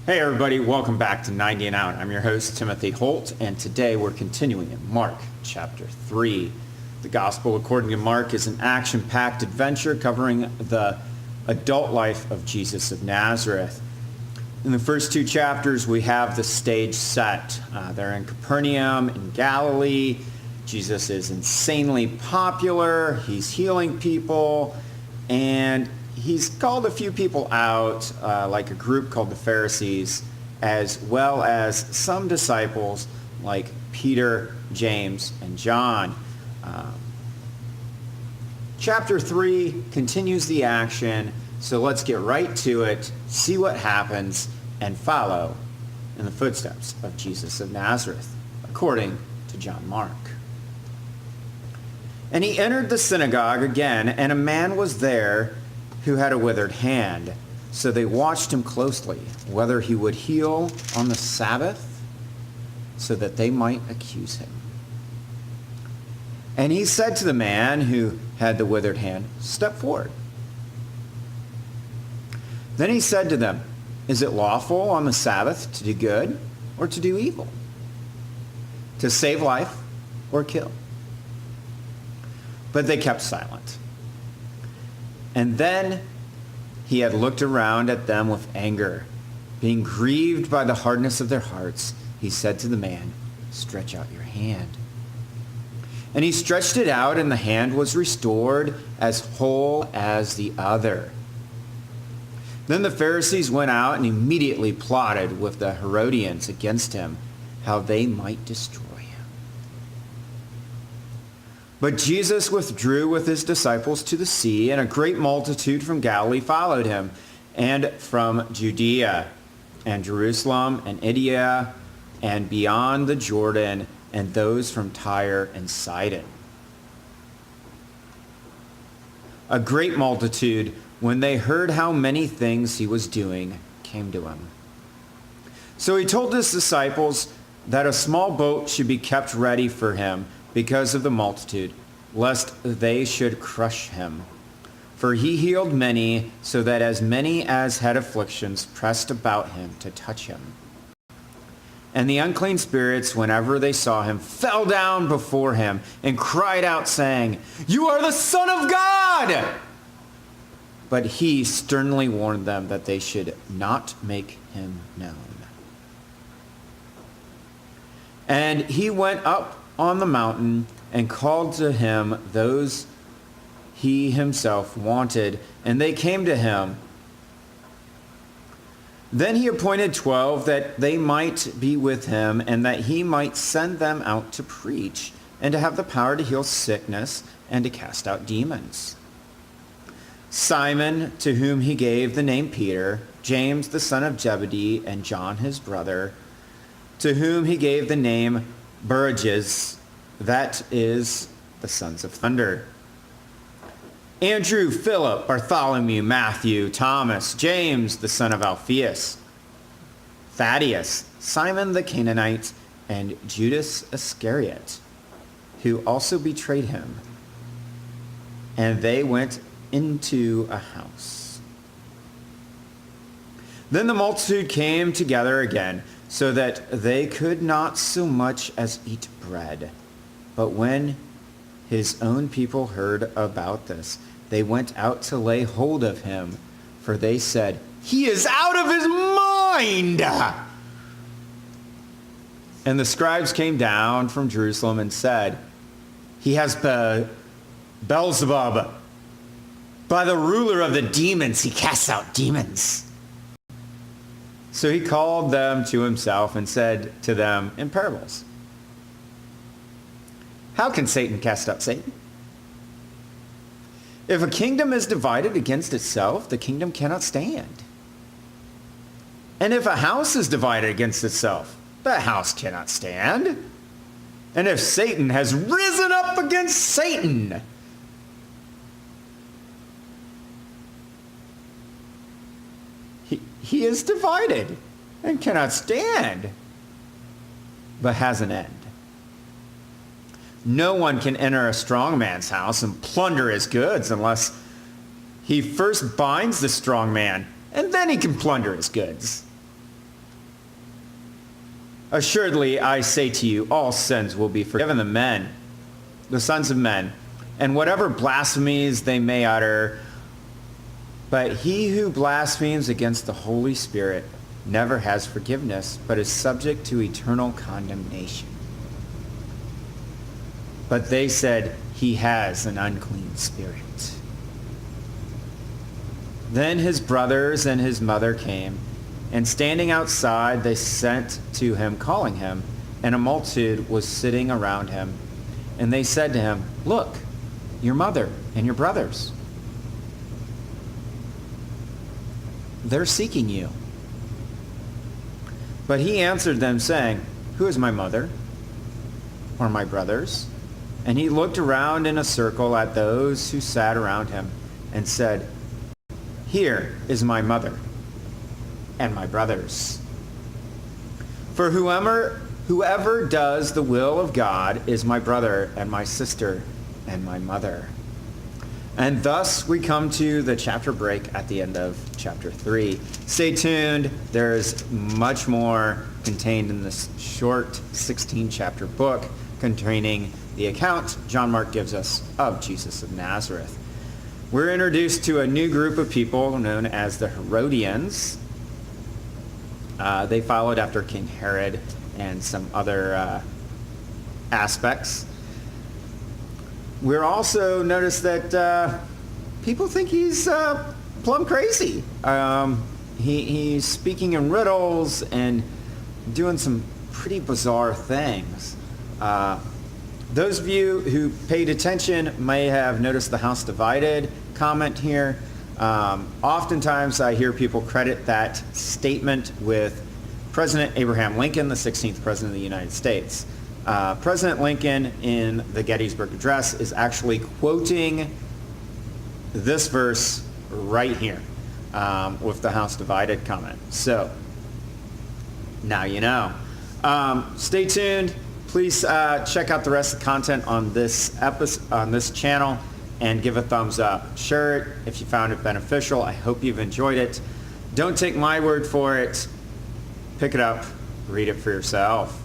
Hey everybody, welcome back to 90 and Out. I'm your host, Timothy Holt, and today we're continuing in Mark chapter 3. The Gospel according to Mark is an action-packed adventure covering the adult life of Jesus of Nazareth. In the first two chapters, we have the stage set. They're in Capernaum in Galilee. Jesus is insanely popular. He's healing people, and he's called a few people out, like a group called the Pharisees, as well as some disciples like Peter, James, and John. Chapter 3 continues the action, so let's get right to it, see what happens, and follow in the footsteps of Jesus of Nazareth, according to John Mark. And he entered the synagogue again, and a man was there who had a withered hand. So they watched him closely, whether he would heal on the Sabbath, so that they might accuse him. And he said to the man who had the withered hand, "Step forward." Then he said to them, "Is it lawful on the Sabbath to do good or to do evil? To save life or kill?" But they kept silent. And then he had looked around at them with anger. Being grieved by the hardness of their hearts, he said to the man, "Stretch out your hand." And he stretched it out, and the hand was restored as whole as the other. Then the Pharisees went out and immediately plotted with the Herodians against him, how they might destroy him. But Jesus withdrew with his disciples to the sea, and a great multitude from Galilee followed him, and from Judea and Jerusalem and Idumea and beyond the Jordan, and those from Tyre and Sidon. A great multitude, when they heard how many things he was doing, came to him. So he told his disciples that a small boat should be kept ready for him because of the multitude, lest they should crush him. For he healed many, so that as many as had afflictions pressed about him to touch him. And the unclean spirits, whenever they saw him, fell down before him and cried out, saying, "You are the Son of God!" But he sternly warned them that they should not make him known. And he went up on the mountain and called to him those he himself wanted, and they came to him. Then he appointed 12 that they might be with him, and that he might send them out to preach, and to have the power to heal sickness, and to cast out demons. Simon, to whom he gave the name Peter, James the son of Zebedee, and John his brother, to whom he gave the name Boanerges, that is, the sons of thunder. Andrew, Philip, Bartholomew, Matthew, Thomas, James, the son of Alphaeus, Thaddeus, Simon the Canaanite, and Judas Iscariot, who also betrayed him. And they went into a house. Then the multitude came together again, so that they could not so much as eat bread. But when his own people heard about this, they went out to lay hold of him, for they said, "He is out of his mind!" And the scribes came down from Jerusalem and said, "He has Beelzebub. By the ruler of the demons, he casts out demons." So he called them to himself and said to them in parables, "How can Satan cast out Satan? If a kingdom is divided against itself, the kingdom cannot stand. And if a house is divided against itself, the house cannot stand. And if Satan has risen up against Satan, he is divided and cannot stand, but has an end. No one can enter a strong man's house and plunder his goods unless he first binds the strong man, and then he can plunder his goods. Assuredly, I say to you, all sins will be forgiven the sons of men, and whatever blasphemies they may utter. But he who blasphemes against the Holy Spirit never has forgiveness, but is subject to eternal condemnation. But they said, he has an unclean spirit. Then his brothers and his mother came, and standing outside, they sent to him, calling him, and a multitude was sitting around him. And they said to him, look, your mother and your brothers, they're seeking you. But he answered them, saying, who is my mother or my brothers? And he looked around in a circle at those who sat around him and said, here is my mother and my brothers. For whoever does the will of God is my brother and my sister and my mother. And thus we come to the chapter break at the end of chapter 3. Stay tuned. There's much more contained in this short 16-chapter book containing the account John Mark gives us of Jesus of Nazareth. We're introduced to a new group of people known as the Herodians. They followed after King Herod and some other aspects. We're also noticed that people think he's plumb crazy. He's speaking in riddles and doing some pretty bizarre things. Those of you who paid attention may have noticed the house divided comment here. Oftentimes I hear people credit that statement with President Abraham Lincoln, the 16th President of the United States. President Lincoln in the Gettysburg Address is actually quoting this verse right here with the house divided comment. So now you know. Stay tuned. Please check out the rest of the content on this episode, on this channel, and give a thumbs up. Share it if you found it beneficial. I hope you've enjoyed it. Don't take my word for it. Pick it up, read it for yourself.